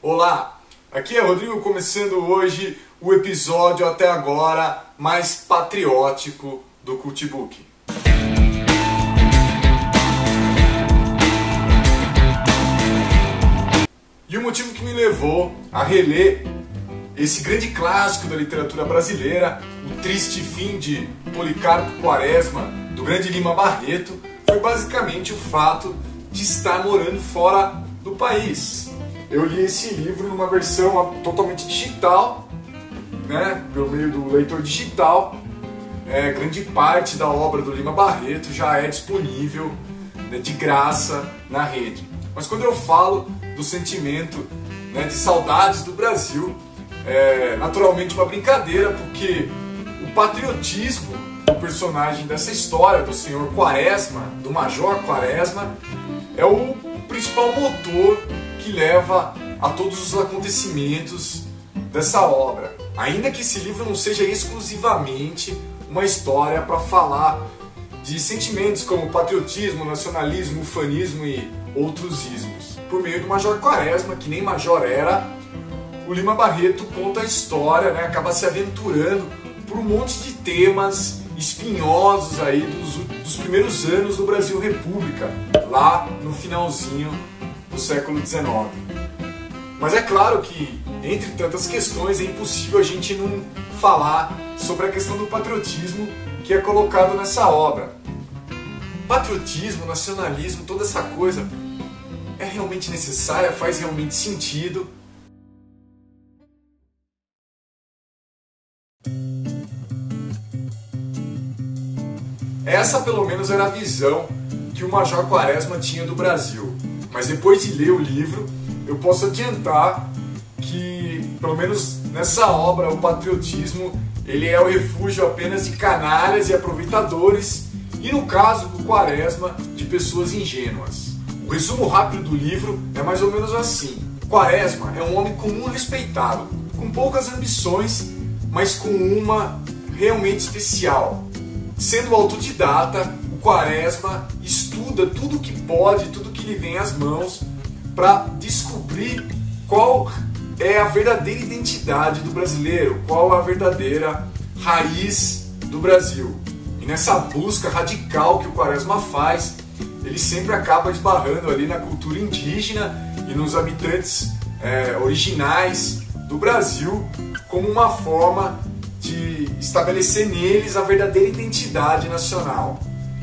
Olá, aqui é Rodrigo começando hoje o episódio até agora mais patriótico do Cultbook. E o motivo que me levou a reler esse grande clássico da literatura brasileira, O Triste Fim de Policarpo Quaresma, do grande Lima Barreto, foi basicamente o fato de estar morando fora do país. Eu li esse livro numa versão totalmente digital, né, pelo meio do leitor digital. Grande parte da obra do Lima Barreto já é disponível, né, de graça na rede. Mas quando eu falo do sentimento, né, de saudades do Brasil, é naturalmente uma brincadeira, porque o patriotismo do personagem dessa história, do senhor Quaresma, do Major Quaresma, é o principal motor que leva a todos os acontecimentos dessa obra. Ainda que esse livro não seja exclusivamente uma história para falar de sentimentos como patriotismo, nacionalismo, ufanismo e outros ismos. Por meio do Major Quaresma, que nem major era, o Lima Barreto conta a história, né, acaba se aventurando por um monte de temas espinhosos aí dos primeiros anos do Brasil República, lá no finalzinho do século XIX. Mas é claro que, entre tantas questões, é impossível a gente não falar sobre a questão do patriotismo que é colocado nessa obra. Patriotismo, nacionalismo, toda essa coisa é realmente necessária, faz realmente sentido. Essa, pelo menos, era a visão que o Major Quaresma tinha do Brasil. Mas depois de ler o livro, eu posso adiantar que, pelo menos nessa obra, o patriotismo ele é o refúgio apenas de canalhas e aproveitadores, e no caso do Quaresma, de pessoas ingênuas. O resumo rápido do livro é mais ou menos assim. Quaresma é um homem comum e respeitado, com poucas ambições, mas com uma realmente especial. Sendo autodidata, o Quaresma estuda tudo que pode, tudo que lhe vem às mãos, para descobrir qual é a verdadeira identidade do brasileiro, qual a verdadeira raiz do Brasil. E nessa busca radical que o Quaresma faz, ele sempre acaba esbarrando ali na cultura indígena e nos habitantes originais do Brasil, como uma forma de estabelecer neles a verdadeira identidade nacional.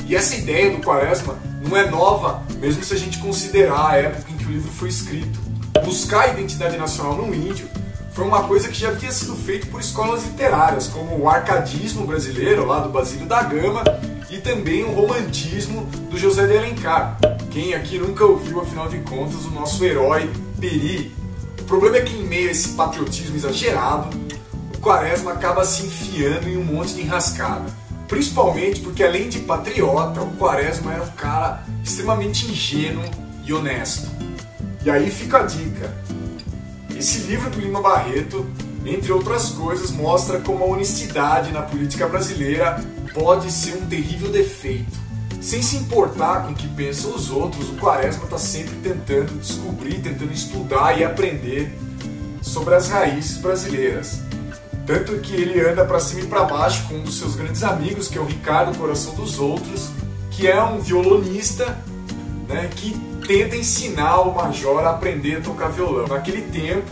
E essa ideia do Quaresma não é nova, mesmo se a gente considerar a época em que o livro foi escrito. Buscar a identidade nacional no índio foi uma coisa que já havia sido feita por escolas literárias, como o arcadismo brasileiro, lá do Basílio da Gama, e também o romantismo do José de Alencar. Quem aqui nunca ouviu, afinal de contas, o nosso herói Peri? O problema é que, em meio a esse patriotismo exagerado, o Quaresma acaba se enfiando em um monte de enrascada. Principalmente porque, além de patriota, o Quaresma era um cara extremamente ingênuo e honesto. E aí fica a dica. Esse livro do Lima Barreto, entre outras coisas, mostra como a honestidade na política brasileira pode ser um terrível defeito. Sem se importar com o que pensam os outros, o Quaresma está sempre tentando descobrir, tentando estudar e aprender sobre as raízes brasileiras. Tanto que ele anda para cima e para baixo com um dos seus grandes amigos, que é o Ricardo Coração dos Outros, que é um violonista, né, que tenta ensinar o Major a aprender a tocar violão. Naquele tempo,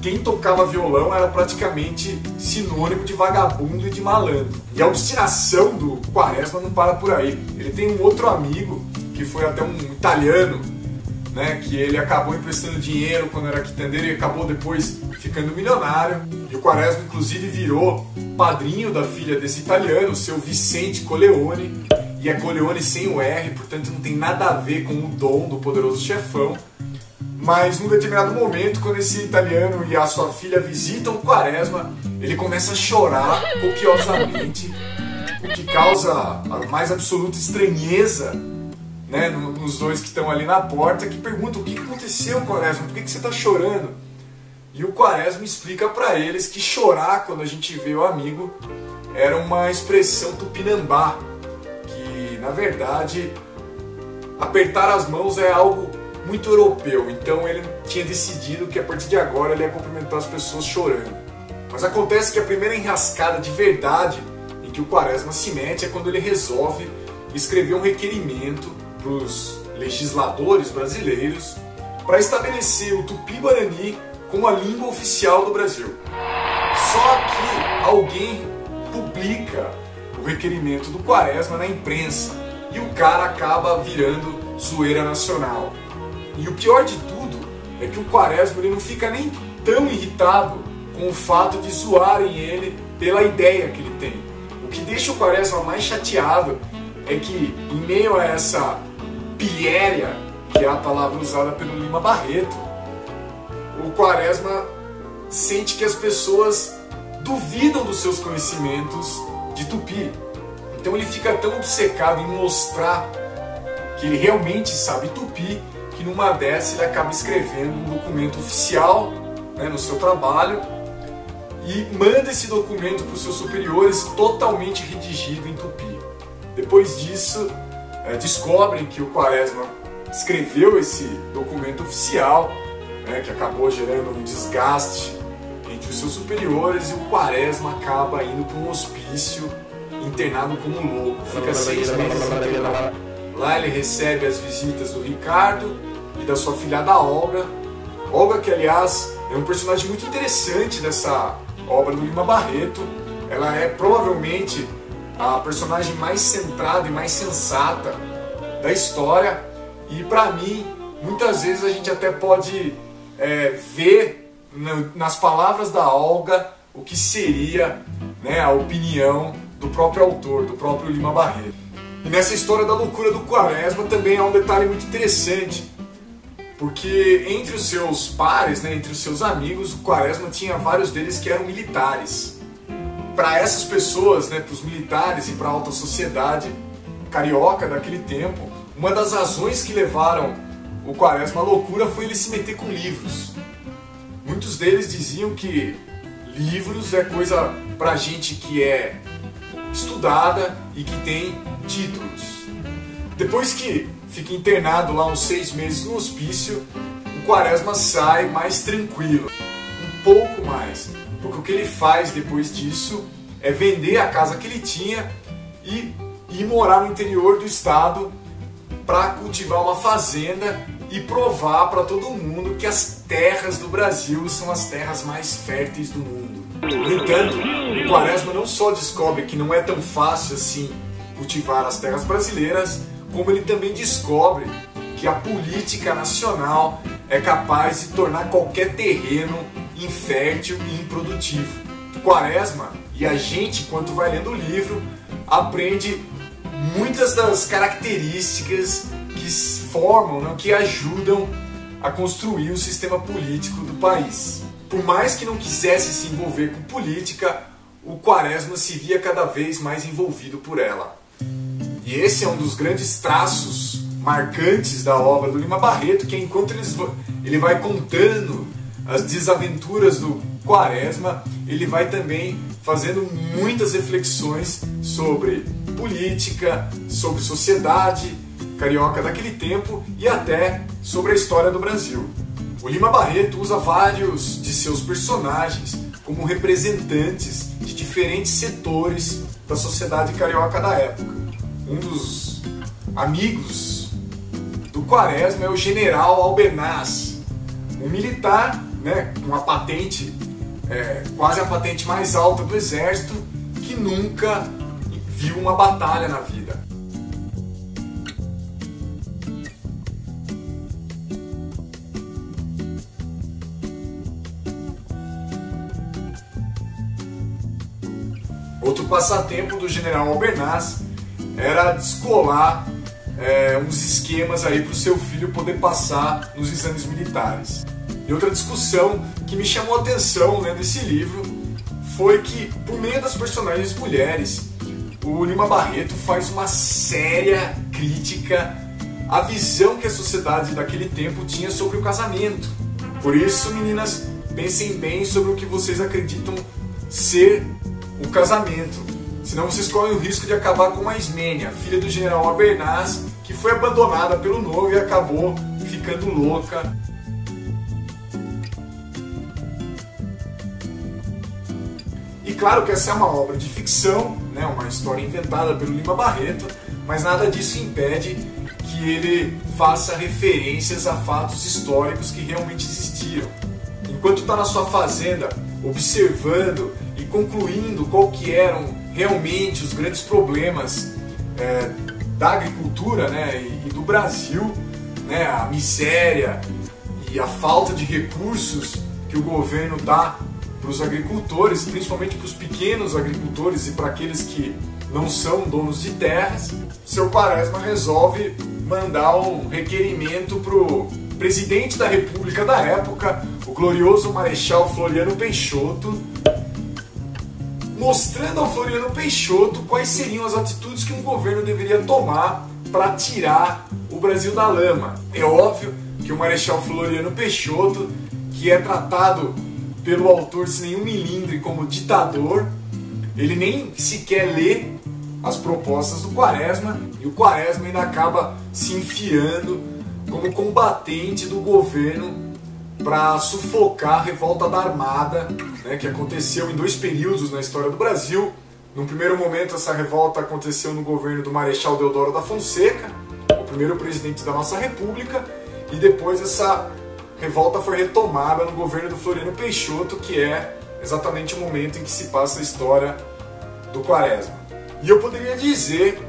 quem tocava violão era praticamente sinônimo de vagabundo e de malandro. E a obstinação do Quaresma não para por aí. Ele tem um outro amigo, que foi até um italiano, né, que ele acabou emprestando dinheiro quando era quitandeiro e acabou depois ficando milionário. E o Quaresma, inclusive, virou padrinho da filha desse italiano, o seu Vicente Corleone. E é Corleone sem o R, portanto não tem nada a ver com o dom do poderoso chefão. Mas num determinado momento, quando esse italiano e a sua filha visitam o Quaresma, ele começa a chorar copiosamente, o que causa a mais absoluta estranheza, né, nos dois que estão ali na porta, que perguntam: o que aconteceu, Quaresma? Por que você está chorando? E o Quaresma explica para eles que chorar, quando a gente vê o amigo, era uma expressão tupinambá, que na verdade apertar as mãos é algo muito europeu, então ele tinha decidido que a partir de agora ele ia cumprimentar as pessoas chorando. Mas acontece que a primeira enrascada de verdade em que o Quaresma se mete é quando ele resolve escrever um requerimento para os legisladores brasileiros para estabelecer o Tupi-Guarani como a língua oficial do Brasil. Só que alguém publica o requerimento do Quaresma na imprensa e o cara acaba virando zoeira nacional. E o pior de tudo é que o Quaresma ele não fica nem tão irritado com o fato de zoarem ele pela ideia que ele tem. O que deixa o Quaresma mais chateado é que, em meio a essa pilhéria, que é a palavra usada pelo Lima Barreto, o Quaresma sente que as pessoas duvidam dos seus conhecimentos de Tupi. Então ele fica tão obcecado em mostrar que ele realmente sabe Tupi, que numa dessas ele acaba escrevendo um documento oficial, né, no seu trabalho, e manda esse documento para os seus superiores totalmente redigido em Tupi. Depois disso, descobrem que o Quaresma escreveu esse documento oficial, né, que acabou gerando um desgaste entre os seus superiores, e o Quaresma acaba indo para um hospício, internado como louco. Fica 6 meses internado. Lá ele recebe as visitas do Ricardo e da sua filhada Olga. Olga, que aliás é um personagem muito interessante dessa obra do Lima Barreto. Ela é provavelmente a personagem mais centrada e mais sensata da história. E para mim, muitas vezes a gente até pode ver nas palavras da Olga o que seria, né, a opinião do próprio autor, do próprio Lima Barreto. E nessa história da loucura do Quaresma também há um detalhe muito interessante, porque entre os seus pares, né, entre os seus amigos, o Quaresma tinha vários deles que eram militares. Para essas pessoas, né, para os militares e para a alta sociedade carioca daquele tempo, uma das razões que levaram o Quaresma à loucura foi ele se meter com livros. Muitos deles diziam que livros é coisa para gente que é estudada e que tem títulos. Depois que fica internado lá uns 6 meses no hospício, o Quaresma sai mais tranquilo, um pouco mais, porque o que ele faz depois disso é vender a casa que ele tinha e ir morar no interior do estado para cultivar uma fazenda e provar para todo mundo que as terras do Brasil são as terras mais férteis do mundo. No entanto, o Quaresma não só descobre que não é tão fácil assim cultivar as terras brasileiras, como ele também descobre que a política nacional é capaz de tornar qualquer terreno infértil e improdutivo. O Quaresma, e a gente, enquanto vai lendo o livro, aprende muitas das características que formam, né, que ajudam a construir o sistema político do país. Por mais que não quisesse se envolver com política, o Quaresma se via cada vez mais envolvido por ela. E esse é um dos grandes traços marcantes da obra do Lima Barreto, que enquanto ele vai contando as desaventuras do Quaresma, ele vai também fazendo muitas reflexões sobre política, sobre sociedade carioca daquele tempo e até sobre a história do Brasil. O Lima Barreto usa vários de seus personagens como representantes de diferentes setores da sociedade carioca da época. Um dos amigos do Quaresma é o general Albernaz, um militar, né, com a patente, quase a patente mais alta do exército, que nunca viu uma batalha na vida. Outro passatempo do general Albernaz era descolar uns esquemas aí para o seu filho poder passar nos exames militares. E outra discussão que me chamou a atenção, né, nesse livro foi que, por meio das personagens mulheres, o Lima Barreto faz uma séria crítica à visão que a sociedade daquele tempo tinha sobre o casamento. Por isso, meninas, pensem bem sobre o que vocês acreditam ser o casamento, senão vocês correm o risco de acabar com a Ismênia, filha do general Albernaz, que foi abandonada pelo noivo e acabou ficando louca. E claro que essa é uma obra de ficção, né, uma história inventada pelo Lima Barreto, mas nada disso impede que ele faça referências a fatos históricos que realmente existiam. Enquanto está na sua fazenda observando e concluindo qual que eram realmente os grandes problemas da agricultura, né, e do Brasil, né, a miséria e a falta de recursos que o governo dá para os agricultores, principalmente para os pequenos agricultores e para aqueles que não são donos de terras, seu Quaresma resolve mandar um requerimento para o presidente da República da época, o glorioso Marechal Floriano Peixoto, mostrando ao Floriano Peixoto quais seriam as atitudes que um governo deveria tomar para tirar o Brasil da lama. É óbvio que o Marechal Floriano Peixoto, que é tratado pelo autor sem nenhum milindre como ditador, ele nem sequer lê as propostas do Quaresma, e o Quaresma ainda acaba se enfiando como combatente do governo para sufocar a revolta da Armada, né, que aconteceu em 2 períodos na história do Brasil. Num primeiro momento, essa revolta aconteceu no governo do Marechal Deodoro da Fonseca, o primeiro presidente da nossa República, e depois essa revolta foi retomada no governo do Floriano Peixoto, que é exatamente o momento em que se passa a história do Quaresma. E eu poderia dizer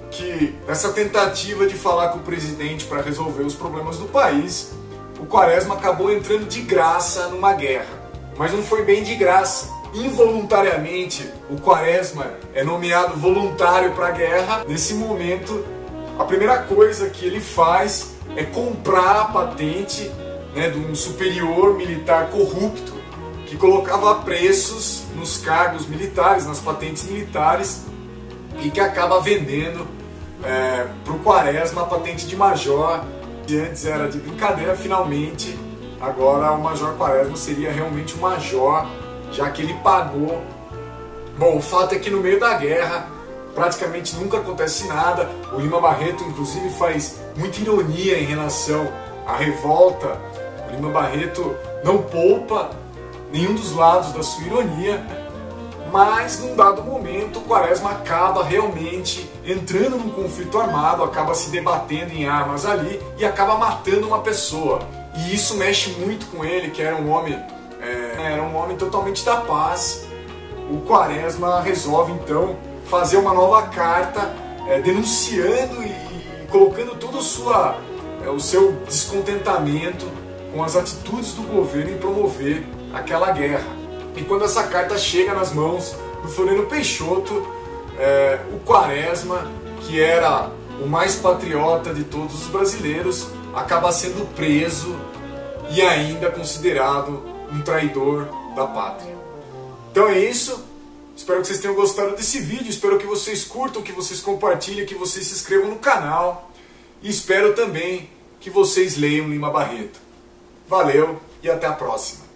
que nessa tentativa de falar com o presidente para resolver os problemas do país, o Quaresma acabou entrando de graça numa guerra. Mas não foi bem de graça. Involuntariamente, o Quaresma é nomeado voluntário para a guerra. Nesse momento, a primeira coisa que ele faz é comprar a patente, né, de um superior militar corrupto que colocava preços nos cargos militares, nas patentes militares, e que acaba vendendo para o Quaresma a patente de major, que antes era de brincadeira. Finalmente, agora o Major Quaresma seria realmente um major, já que ele pagou. Bom, o fato é que no meio da guerra praticamente nunca acontece nada. O Lima Barreto, inclusive, faz muita ironia em relação à revolta. O Lima Barreto não poupa nenhum dos lados da sua ironia, mas num dado momento o Quaresma acaba realmente entrando num conflito armado, acaba se debatendo em armas ali e acaba matando uma pessoa. E isso mexe muito com ele, que era um homem totalmente da paz. O Quaresma resolve então fazer uma nova carta denunciando e colocando todo o seu descontentamento com as atitudes do governo em promover aquela guerra. E quando essa carta chega nas mãos do Floriano Peixoto, o Quaresma, que era o mais patriota de todos os brasileiros, acaba sendo preso e ainda considerado um traidor da pátria. Então é isso. Espero que vocês tenham gostado desse vídeo. Espero que vocês curtam, que vocês compartilhem, que vocês se inscrevam no canal. E espero também que vocês leiam Lima Barreto. Valeu e até a próxima.